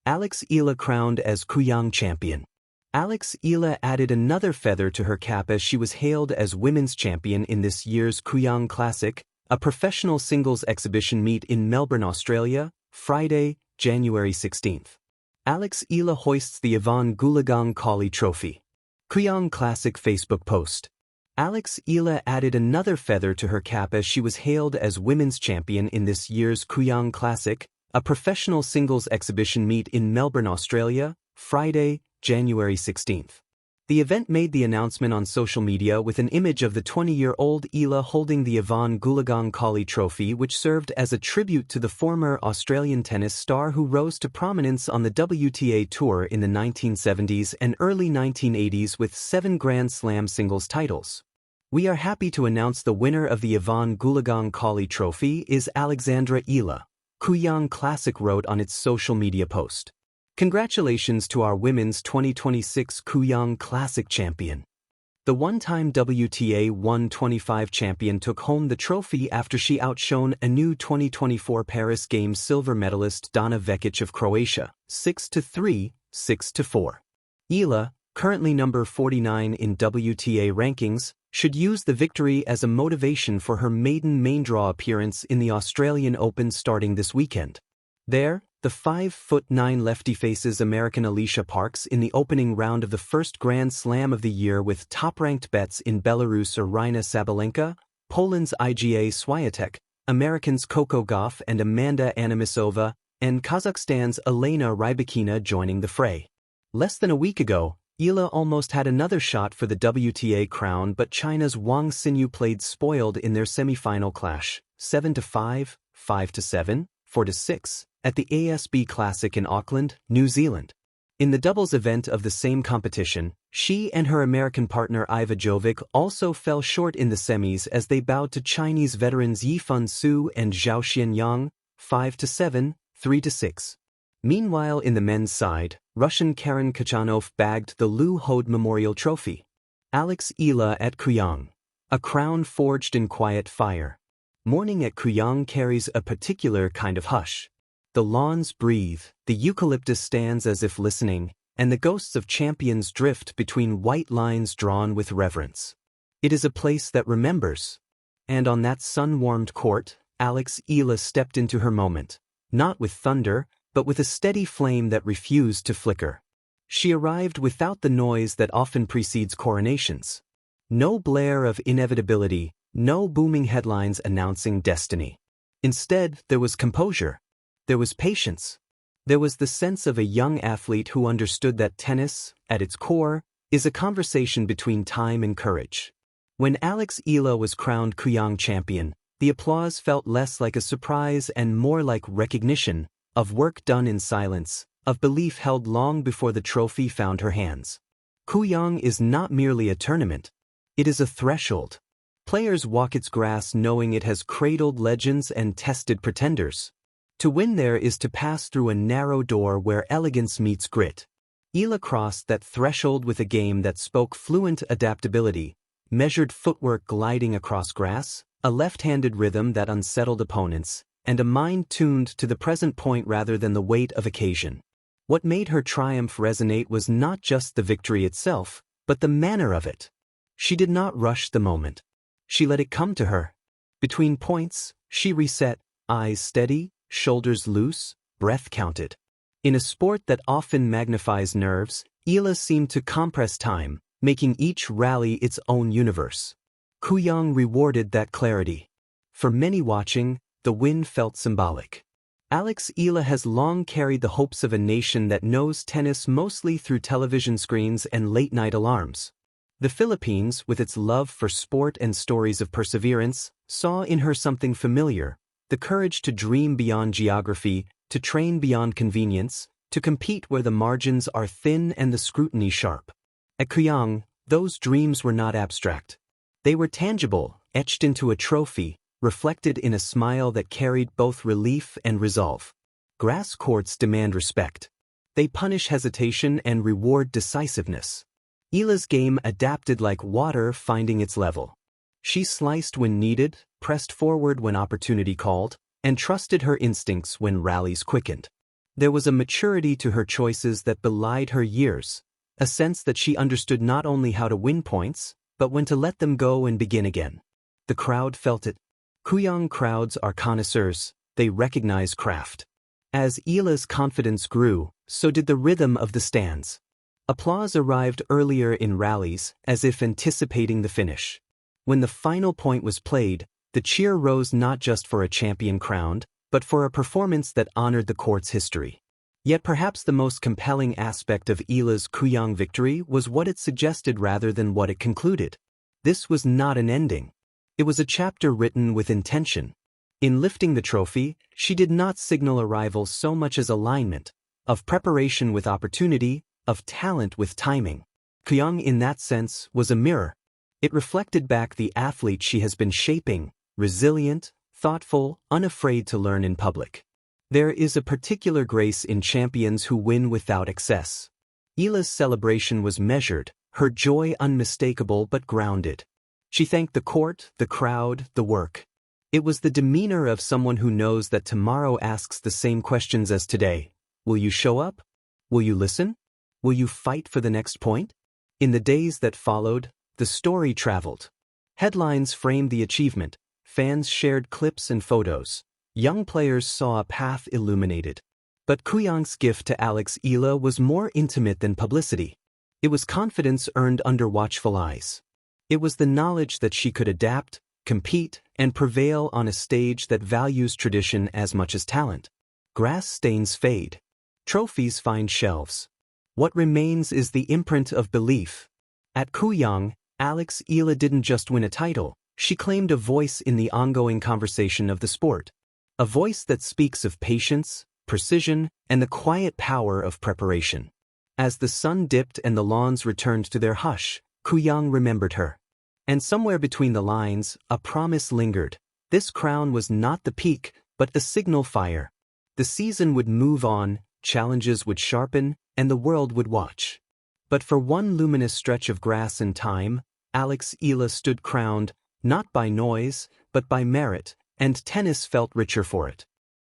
Eala crowned as Kooyong champion. Eala added another feather to her cap as she was hailed as women's champion in this year's Kooyong Classic, a professional singles exhibition meet in Melbourne, Australia, Friday, January 16. Eala hoists the Yvonne Goolagong Collie Trophy. Kooyong Classic Facebook post. Eala added another feather to her cap as she was hailed as women's champion in this year's Kooyong Classic, a professional singles exhibition meet in Melbourne, Australia, Friday, January 16. The event made the announcement on social media with an image of the 20-year-old Eala holding the Yvonne Goolagong Collie Trophy, which served as a tribute to the former Australian tennis star who rose to prominence on the WTA Tour in the 1970s and early 1980s with 7 Grand Slam singles titles. "We are happy to announce the winner of the Yvonne Goolagong Collie Trophy is Alexandra Eala," Kooyong Classic wrote on its social media post. "Congratulations to our women's 2026 Kooyong Classic champion." The one-time WTA 125 champion took home the trophy after she outshone a new 2024 Paris Games silver medalist Dana Vekic of Croatia, 6-3, 6-4. Eala, currently number 49 in WTA rankings, should use the victory as a motivation for her maiden main draw appearance in the Australian Open starting this weekend. There, the 5'9" lefty faces American Alicia Parks in the opening round of the first Grand Slam of the year with top-ranked bets in Belarus Aryna Sabalenka, Poland's Iga Swiatek, Americans Coco Gauff and Amanda Anisova, and Kazakhstan's Elena Rybakina joining the fray. Less than a week ago, Eala almost had another shot for the WTA crown, but China's Wang Xinyu played spoiled in their semi-final clash, 7-5, 5-7, 4-6, at the ASB Classic in Auckland, New Zealand. In the doubles event of the same competition, she and her American partner Iva Jovic also fell short in the semis as they bowed to Chinese veterans Yifan Su and Zhao Xianyang, 5-7, 3-6. Meanwhile, in the men's side, Russian Karen Khachanov bagged the Lou Hode Memorial Trophy. Eala at Kooyong. A crown forged in quiet fire. Morning at Kooyong carries a particular kind of hush. The lawns breathe, the eucalyptus stands as if listening, and the ghosts of champions drift between white lines drawn with reverence. It is a place that remembers. And on that sun-warmed court, Eala stepped into her moment, not with thunder, but with a steady flame that refused to flicker. She arrived without the noise that often precedes coronations. No blare of inevitability, no booming headlines announcing destiny. Instead, there was composure. There was patience. There was the sense of a young athlete who understood that tennis, at its core, is a conversation between time and courage. When Eala was crowned Kooyong champion, the applause felt less like a surprise and more like recognition of work done in silence, of belief held long before the trophy found her hands. Kooyong is not merely a tournament. It is a threshold. Players walk its grass knowing it has cradled legends and tested pretenders. To win there is to pass through a narrow door where elegance meets grit. Eala crossed that threshold with a game that spoke fluent adaptability, measured footwork gliding across grass, a left-handed rhythm that unsettled opponents, and a mind tuned to the present point rather than the weight of occasion. What made her triumph resonate was not just the victory itself, but the manner of it. She did not rush the moment. She let it come to her. Between points, she reset, eyes steady, shoulders loose, breath counted. In a sport that often magnifies nerves, Eala seemed to compress time, making each rally its own universe. Kooyong rewarded that clarity. For many watching, the win felt symbolic. Eala has long carried the hopes of a nation that knows tennis mostly through television screens and late-night alarms. The Philippines, with its love for sport and stories of perseverance, saw in her something familiar, the courage to dream beyond geography, to train beyond convenience, to compete where the margins are thin and the scrutiny sharp. At Kooyong, those dreams were not abstract. They were tangible, etched into a trophy, reflected in a smile that carried both relief and resolve. Grass courts demand respect. They punish hesitation and reward decisiveness. Eala's game adapted like water finding its level. She sliced when needed, pressed forward when opportunity called, and trusted her instincts when rallies quickened. There was a maturity to her choices that belied her years, a sense that she understood not only how to win points, but when to let them go and begin again. The crowd felt it. Kooyong crowds are connoisseurs, they recognize craft. As Eala's confidence grew, so did the rhythm of the stands. Applause arrived earlier in rallies, as if anticipating the finish. When the final point was played, the cheer rose not just for a champion crowned, but for a performance that honored the court's history. Yet perhaps the most compelling aspect of Eala's Kooyong victory was what it suggested rather than what it concluded. This was not an ending. It was a chapter written with intention. In lifting the trophy, she did not signal arrival so much as alignment, of preparation with opportunity, of talent with timing. Kooyong in that sense was a mirror. It reflected back the athlete she has been shaping, resilient, thoughtful, unafraid to learn in public. There is a particular grace in champions who win without excess. Eala's celebration was measured, her joy unmistakable but grounded. She thanked the court, the crowd, the work. It was the demeanor of someone who knows that tomorrow asks the same questions as today. Will you show up? Will you listen? Will you fight for the next point? In the days that followed, the story traveled. Headlines framed the achievement. Fans shared clips and photos. Young players saw a path illuminated. But Kooyong's gift to Eala was more intimate than publicity. It was confidence earned under watchful eyes. It was the knowledge that she could adapt, compete, and prevail on a stage that values tradition as much as talent. Grass stains fade. Trophies find shelves. What remains is the imprint of belief. At Kooyong, Eala didn't just win a title, she claimed a voice in the ongoing conversation of the sport. A voice that speaks of patience, precision, and the quiet power of preparation. As the sun dipped and the lawns returned to their hush, Kooyong remembered her. And somewhere between the lines, a promise lingered. This crown was not the peak, but the signal fire. The season would move on, challenges would sharpen, and the world would watch. But for one luminous stretch of grass and time, Eala stood crowned, not by noise, but by merit, and tennis felt richer for it.